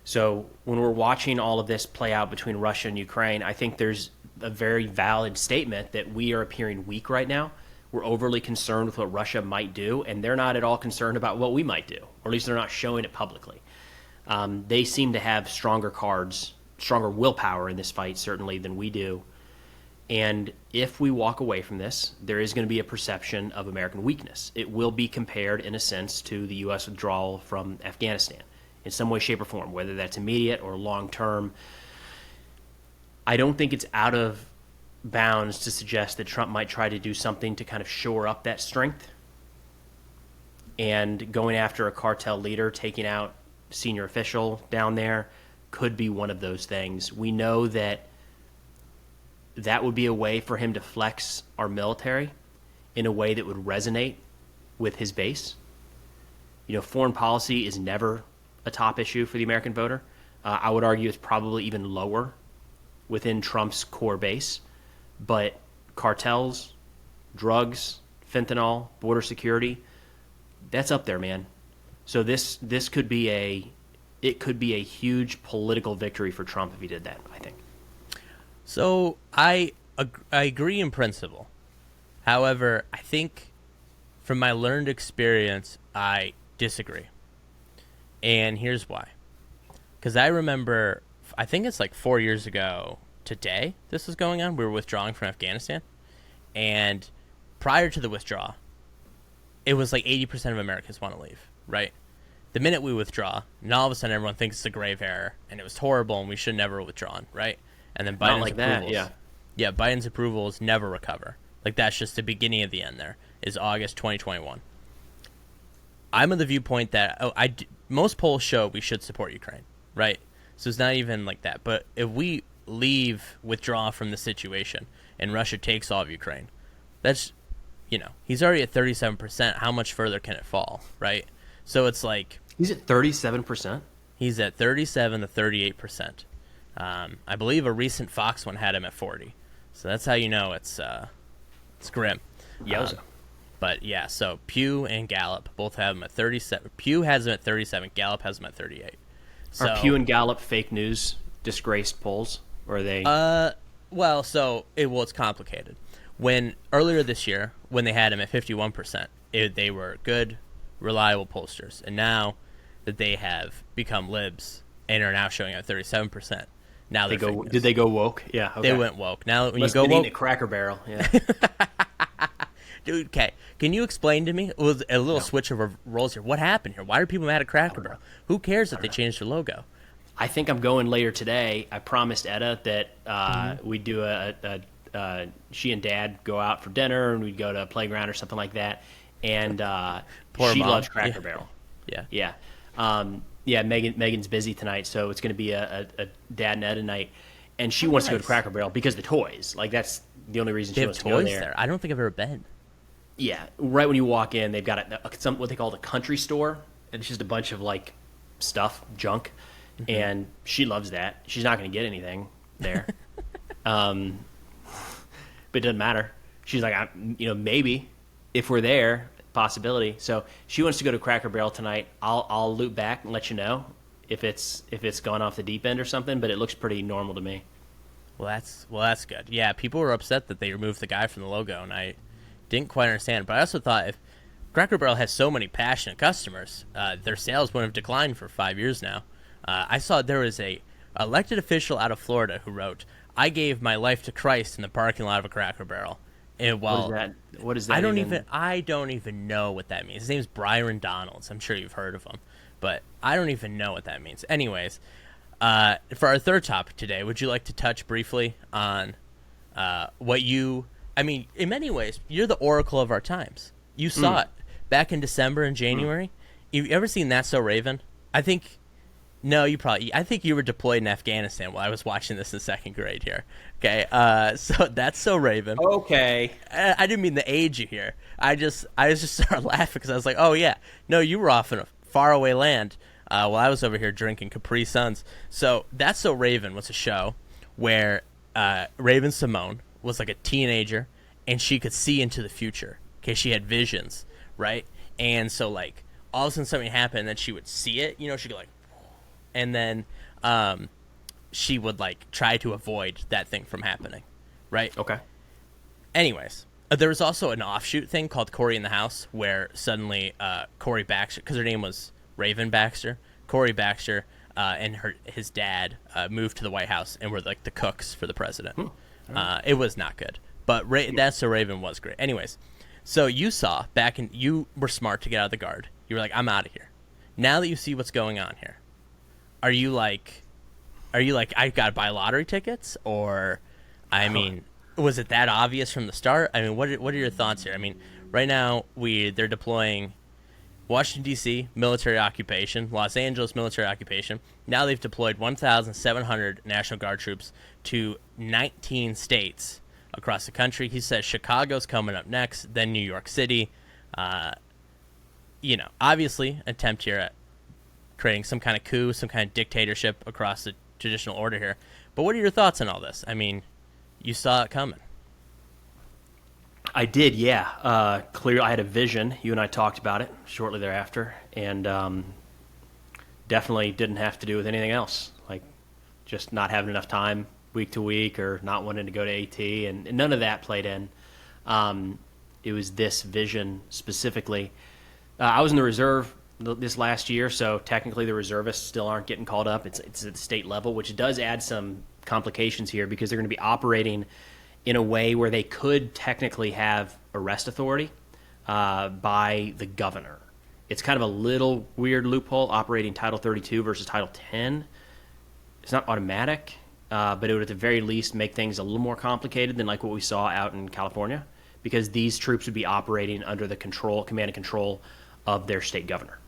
So when we're watching all of this play out between Russia and Ukraine, I think there's a very valid statement that we are appearing weak right now. We're overly concerned with what Russia might do, and they're not at all concerned about what we might do, or at least they're not showing it publicly. They seem to have stronger cards, stronger willpower in this fight, certainly, than we do. And if we walk away from this, there is going to be a perception of American weakness. It will be compared, in a sense, to the U.S. withdrawal from Afghanistan in some way, shape, or form, whether that's immediate or long-term. I don't think it's out of bounds to suggest that Trump might try to do something to kind of shore up that strength. And going after a cartel leader, taking out senior official down there, could be one of those things. We know that would be a way for him to flex our military in a way that would resonate with his base. You know, foreign policy is never a top issue for the American voter. I would argue it's probably even lower within Trump's core base. But cartels, drugs, fentanyl, border security, that's up there, man. So this could be a huge political victory for Trump if he did that, I think. So I agree in principle. However, I think from my learned experience, I disagree. And here's why. Because I remember, I think it's like 4 years ago today this was going on. We were withdrawing from Afghanistan. And prior to the withdrawal, it was like 80% of Americans want to leave, right? The minute we withdraw, and all of a sudden everyone thinks it's a grave error, and it was horrible, and we should never have withdrawn, right? And then Biden's approvals, Biden's approvals never recover. Like, that's just the beginning of the end. There is August 2021. I'm of the viewpoint that most polls show we should support Ukraine, right? So it's not even like that. But if we withdraw from the situation, and Russia takes all of Ukraine, that's, you know, he's already at 37%. How much further can it fall, right? So it's like, he's at 37%. He's at 37 to 38%. I believe a recent Fox one had him at 40. So that's how you know it's grim. Yowza. But yeah, so Pew and Gallup both have him at 37. Pew has him at 37. Gallup has him at 38. So, are Pew and Gallup fake news, disgraced polls, or are they? It's complicated. When earlier this year, when they had him at 51%, they were good, reliable pollsters, and now that they have become libs and are now showing at 37%, now they go. Did they go woke? Yeah, okay. They went woke. Now when Must you go woke, a Cracker Barrel. Yeah. Dude, okay. Can you explain to me? It was a little switch of roles here. What happened here? Why are people mad at Cracker Barrel? Who cares if they changed their logo? I think I'm going later today. I promised Etta that we'd do she and Dad go out for dinner and we'd go to a playground or something like that. And she loves Cracker Barrel. Yeah. Megan's busy tonight, so it's going to be a Dad and Etta night. And she wants to go to Cracker Barrel because of the toys. Like, that's the only reason she wants to go there. I don't think I've ever been. Yeah, right when you walk in, they've got what they call the country store, and it's just a bunch of like stuff, junk, and she loves that. She's not going to get anything there, but it doesn't matter. She's like, maybe if we're there, possibility. So she wants to go to Cracker Barrel tonight. I'll loop back and let you know if it's gone off the deep end or something. But it looks pretty normal to me. Well, that's good. Yeah, people were upset that they removed the guy from the logo, and I didn't quite understand. But I also thought if Cracker Barrel has so many passionate customers, their sales wouldn't have declined for 5 years now. I saw there was a elected official out of Florida who wrote, "I gave my life to Christ in the parking lot of a Cracker Barrel." And What is that? I don't even know what that means. His name's Byron Donalds. I'm sure you've heard of him, but I don't even know what that means. Anyways, for our third topic today, would you like to touch briefly on in many ways, you're the oracle of our times. You saw it back in December and January. You ever seen That's So Raven? I think you were deployed in Afghanistan while I was watching this in second grade here. Okay, so That's So Raven. Okay. I didn't mean to age you here. I just started laughing because I was like, oh yeah, no, you were off in a faraway land while I was over here drinking Capri Suns. So That's So Raven was a show where Raven Simone was like a teenager and she could see into the future. Okay, she had visions, right? And so like all of a sudden something happened and then she would see it, she'd go like, and then she would like try to avoid that thing from happening, right? Okay. Anyways, there was also an offshoot thing called Corey in the House where suddenly Corey Baxter, because her name was Raven Baxter, Corey Baxter and his dad moved to the White House and were like the cooks for the president. It was not good, but That's So Raven was great. Anyways, so you were smart to get out of the Guard. You were like, I'm out of here. Now that you see what's going on here, are you like I got to buy lottery tickets, or was it that obvious from the start? I mean, what are your thoughts here? I mean, right now they're deploying Washington D.C. military occupation, Los Angeles military occupation. Now they've deployed 1,700 National Guard troops to 19 states across the country. He says Chicago's coming up next, then New York City. Obviously, attempt here at creating some kind of coup, some kind of dictatorship across the traditional order here. But what are your thoughts on all this? I mean, you saw it coming. I did, yeah. Clearly, I had a vision. You and I talked about it shortly thereafter, and definitely didn't have to do with anything else, like just not having enough time week to week or not wanting to go to AT, and none of that played in. It was this vision specifically. I was in the reserve this last year, so technically the reservists still aren't getting called up. It's at the state level, which does add some complications here because they're going to be operating in a way where they could technically have arrest authority by the governor. It's kind of a little weird loophole operating Title 32 versus Title 10. It's not automatic, but it would at the very least make things a little more complicated than like what we saw out in California, because these troops would be operating under the command and control of their state governor.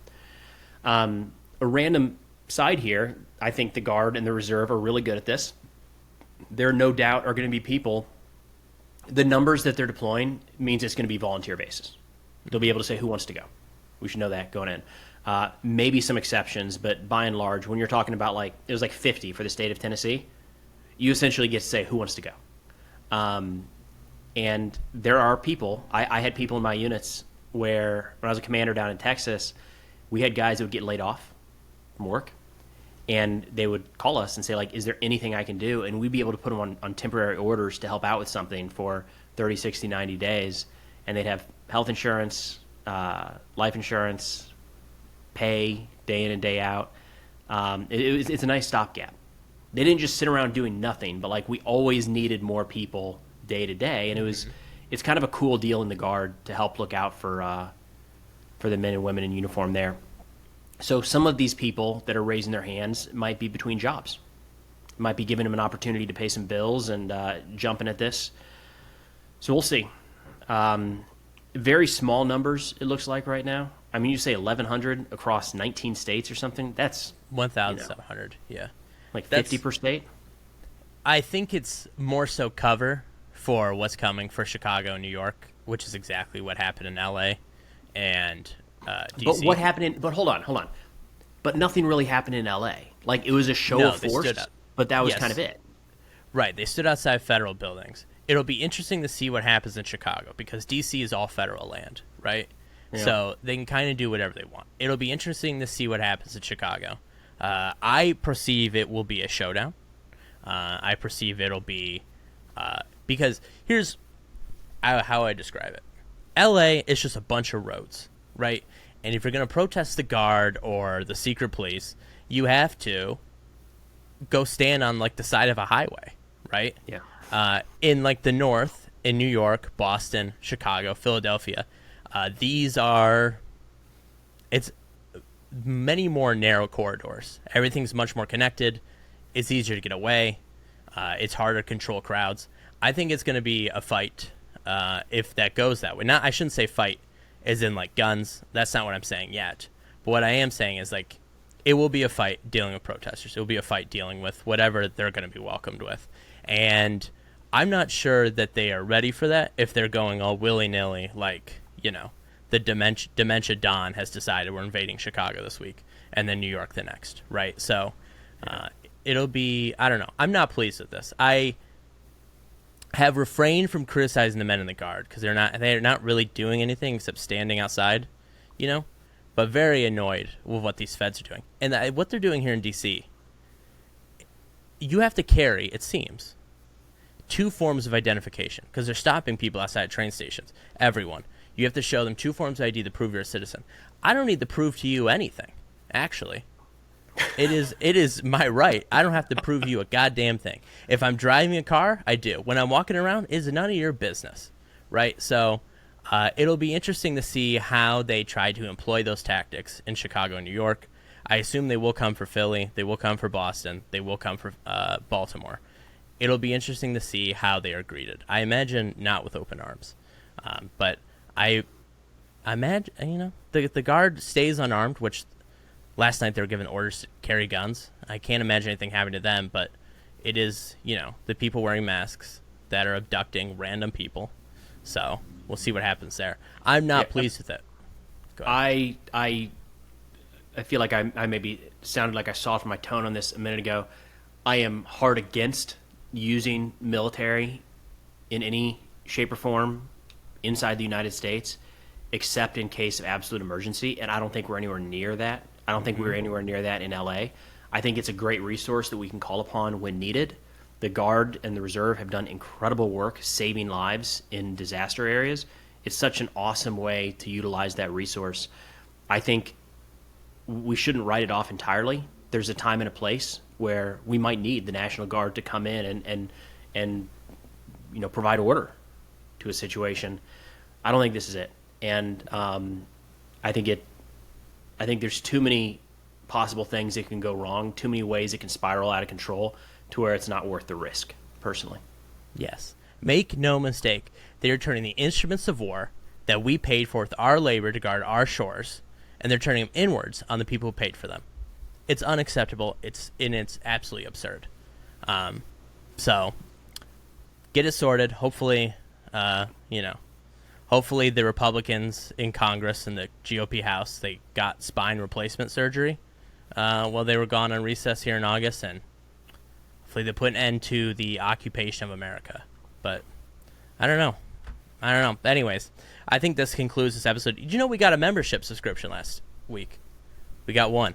A random side here, I think the Guard and the Reserve are really good at this. There no doubt are going to be people. The numbers that they're deploying means it's going to be volunteer basis. They'll be able to say who wants to go. We should know that going in. Maybe some exceptions, but by and large, when you're talking about it was 50 for the state of Tennessee, you essentially get to say who wants to go. And there are people, I had people in my units where when I was a commander down in Texas, we had guys that would get laid off from work, and they would call us and say, is there anything I can do? And we'd be able to put them on temporary orders to help out with something for 30, 60, 90 days. And they'd have health insurance, life insurance, pay day in and day out. It's a nice stopgap. They didn't just sit around doing nothing, but we always needed more people day to day. And it's kind of a cool deal in the Guard to help look out for the men and women in uniform there. So some of these people that are raising their hands might be between jobs. Might be giving them an opportunity to pay some bills and jumping at this. So we'll see. Very small numbers, it looks like right now. I mean, you say 1,100 across 19 states or something. That's 1,700, yeah. 50 per state? I think it's more so cover for what's coming for Chicago and New York, which is exactly what happened in L.A. and DC. But what happened but hold on. But nothing really happened in L.A. It was a show of force, but that was kind of it. Right, they stood outside federal buildings. It'll be interesting to see what happens in Chicago because D.C. is all federal land, right? So they can kind of do whatever they want. It'll be interesting to see what happens in Chicago. I perceive it will be a showdown. I perceive it'll be because here's how I describe it. LA is just a bunch of roads, right? And if you're going to protest the guard or the secret police, you have to go stand on like the side of a highway, right? Yeah. In like the north, in New York, Boston, Chicago, Philadelphia, it's many more narrow corridors. Everything's much more connected. It's easier to get away. It's harder to control crowds. I think it's going to be a fight if that goes that way. Not, I shouldn't say fight as in like guns. That's not what I'm saying yet. But what I am saying is like it will be a fight dealing with protesters. It will be a fight dealing with whatever they're going to be welcomed with. And I'm not sure that they are ready for that if they're going all willy-nilly like, the Dementia Don has decided we're invading Chicago this week and then New York the next, right? So it'll be, I don't know. I'm not pleased with this. I have refrained from criticizing the men in the guard because they're not really doing anything except standing outside, but very annoyed with what these feds are doing. And what they're doing here in D.C., you have to carry, it seems, 2 forms of identification because they're stopping people outside train stations. Everyone. You have to show them 2 forms of ID to prove you're a citizen. I don't need to prove to you anything, actually. It is my right. I don't have to prove you a goddamn thing. If I'm driving a car, I do. When I'm walking around, it's none of your business, right? So it'll be interesting to see how they try to employ those tactics in Chicago and New York. I assume they will come for Philly. They will come for Boston. They will come for Baltimore. It'll be interesting to see how they are greeted. I imagine not with open arms. But I imagine, the guard stays unarmed, which last night they were given orders to carry guns. I can't imagine anything happening to them, but it is, the people wearing masks that are abducting random people. So we'll see what happens there. I'm not pleased with it. Go ahead. I feel like I maybe sounded like I softened my tone on this a minute ago. I am hard against using military in any shape or form inside the United States, except in case of absolute emergency, and I don't think we're anywhere near that. I don't think we're anywhere near that in LA. I think it's a great resource that we can call upon when needed. The Guard and the Reserve have done incredible work saving lives in disaster areas. It's such an awesome way to utilize that resource. I think we shouldn't write it off entirely. There's a time and a place where we might need the National Guard to come in and provide order to a situation. I don't think this is it, and I think there's too many possible things that can go wrong, too many ways it can spiral out of control to where it's not worth the risk, personally. Yes. Make no mistake, they are turning the instruments of war that we paid for with our labor to guard our shores, and they're turning them inwards on the people who paid for them. It's unacceptable. It's absolutely absurd. So get it sorted. Hopefully, hopefully the Republicans in Congress and the GOP House, they got spine replacement surgery while they were gone on recess here in August, and hopefully they put an end to the occupation of America. But I don't know. Anyways, I think this concludes this episode. Did you know we got a membership subscription last week? We got one,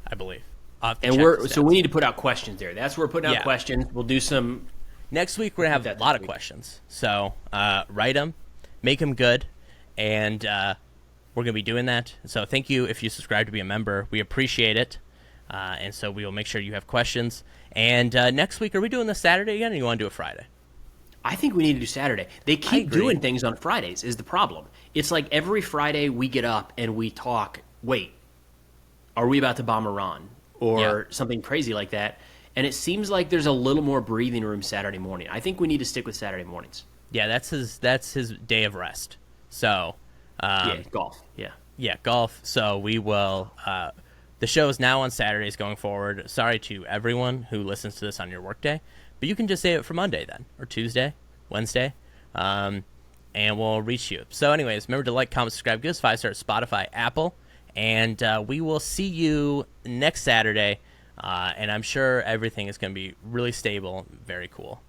I believe. And we need to put out questions there. That's where we're putting out questions. We'll do some. Next week we're gonna have a lot of questions. So write them, make them good, and we're gonna be doing that. So thank you if you subscribe to be a member. We appreciate it. And so we will make sure you have questions. And next week, are we doing this Saturday again, or you want to do it Friday? I think we need to do Saturday. They keep doing things on Fridays is the problem. It's like every Friday we get up and we talk, wait, are we about to bomb Iran? Or something crazy like that. And it seems like there's a little more breathing room Saturday morning. I think we need to stick with Saturday mornings. Yeah, that's his day of rest. So golf. Yeah, golf. So we will the show is now on Saturdays going forward. Sorry to everyone who listens to this on your workday, but you can just save it for Monday then, or Tuesday, Wednesday, and we'll reach you. So anyways, remember to like, comment, subscribe, give us 5 stars, Spotify, Apple, and we will see you next Saturday, and I'm sure everything is going to be really stable, very cool.